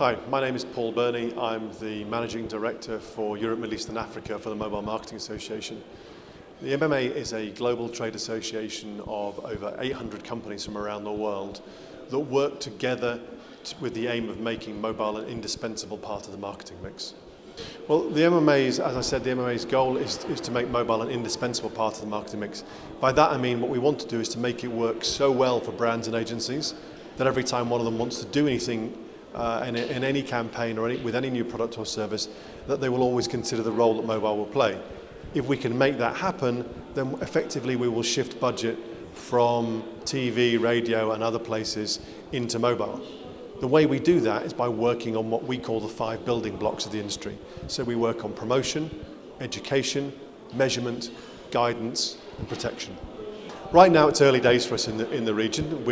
Hi, my name is Berney. I'm the Managing Director for Europe, Middle East and Africa for the Mobile Marketing Association. The MMA is a global trade association of over 800 companies from around the world that work together with the aim of making mobile an indispensable part of the marketing mix. Well, the MMA's, as I said, the MMA's goal is to make mobile an indispensable part of the marketing mix. By that I mean what we want to do is to make it work so well for brands and agencies that every time one of them wants to do anything in any campaign or with any new product or service, that they will always consider the role that mobile will play. If we can make that happen, then effectively we will shift budget from TV, radio and other places into mobile. The way we do that is by working on what we call the 5 building blocks of the industry. So we work on promotion, education, measurement, guidance and protection. Right now it's early days for us in the region.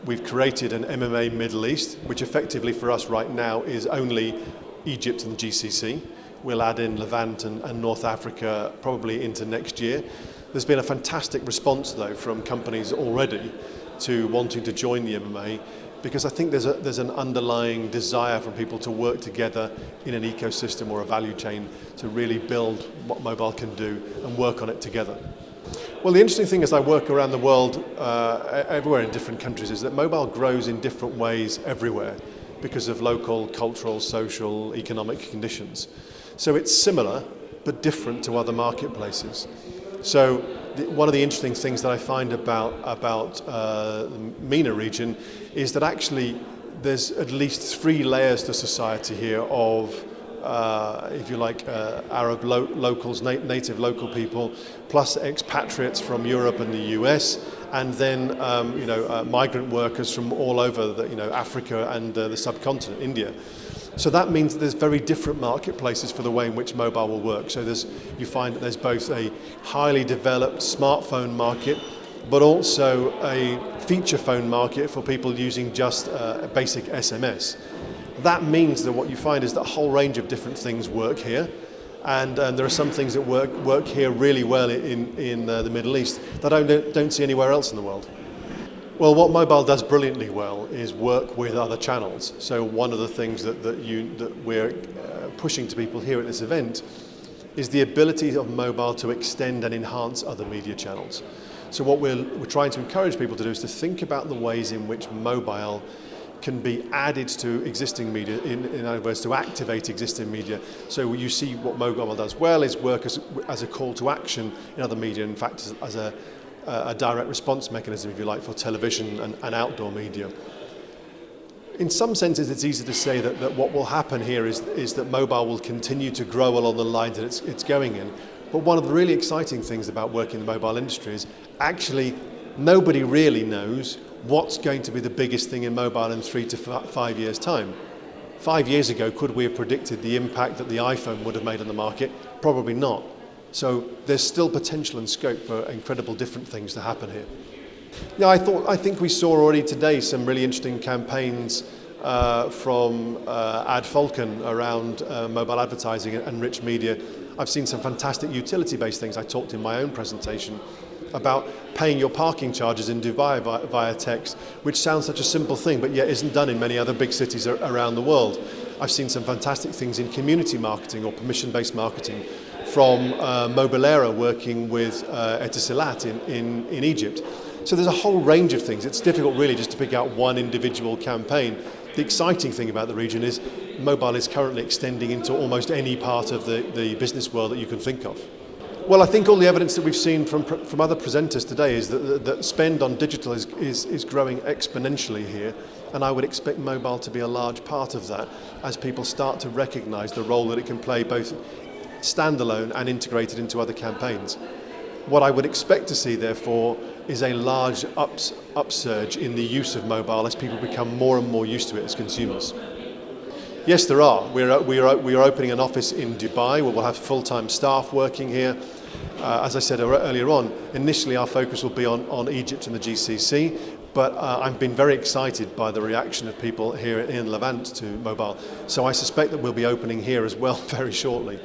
We've created an MMA Middle East, which effectively for us right now is only Egypt and the GCC. We'll add in Levant and North Africa probably into next year. There's been a fantastic response though from companies already to wanting to join the MMA, because I think there's an underlying desire from people to work together in an ecosystem or a value chain to really build what mobile can do and work on it together. Well, the interesting thing as I work around the world, everywhere in different countries, is that mobile grows in different ways everywhere because of local, cultural, social, economic conditions. So it's similar but different to other marketplaces. So one of the interesting things that I find about the MENA region is that actually there's at least 3 layers to society here of if you like, Arab locals, native local people, plus expatriates from Europe and the US, and then migrant workers from all over Africa and the subcontinent, India. So that means that there's very different marketplaces for the way in which mobile will work. So you find that there's both a highly developed smartphone market, but also a feature phone market for people using just basic SMS. That means that what you find is that a whole range of different things work here, and there are some things that work here really well in the Middle East that I don't see anywhere else in the world. Well, what mobile does brilliantly well is work with other channels. So one of the things that we're pushing to people here at this event is the ability of mobile to extend and enhance other media channels. So what we're trying to encourage people to do is to think about the ways in which mobile can be added to existing media, in other words, to activate existing media. So you see what mobile does well is work as a call to action in other media, in fact as a direct response mechanism, if you like, for television and outdoor media. In some senses it's easy to say that what will happen here is that mobile will continue to grow along the lines that it's going in. But one of the really exciting things about working in the mobile industry is actually nobody really knows what's going to be the biggest thing in mobile in 3 to 5 years' time. 5 years ago, could we have predicted the impact that the iPhone would have made on the market? Probably not. So there's still potential and scope for incredible different things to happen here. Yeah, I think we saw already today some really interesting campaigns from Ad Falcon around mobile advertising and rich media. I've seen some fantastic utility-based things. I talked in my own presentation about paying your parking charges in Dubai via text, which sounds such a simple thing, but yet isn't done in many other big cities around the world. I've seen some fantastic things in community marketing or permission-based marketing from Mobilera working with Etisalat in Egypt. So there's a whole range of things. It's difficult really just to pick out one individual campaign. The exciting thing about the region is mobile is currently extending into almost any part of the business world that you can think of. Well, I think all the evidence that we've seen from other presenters today is that spend on digital is growing exponentially here, and I would expect mobile to be a large part of that as people start to recognise the role that it can play both standalone and integrated into other campaigns. What I would expect to see, therefore, is a large upsurge in the use of mobile as people become more and more used to it as consumers. Yes, there are. We are opening an office in Dubai where we'll have full-time staff working here. As I said earlier on, initially our focus will be on Egypt and the GCC, but I've been very excited by the reaction of people here in Levant to mobile. So I suspect that we'll be opening here as well very shortly.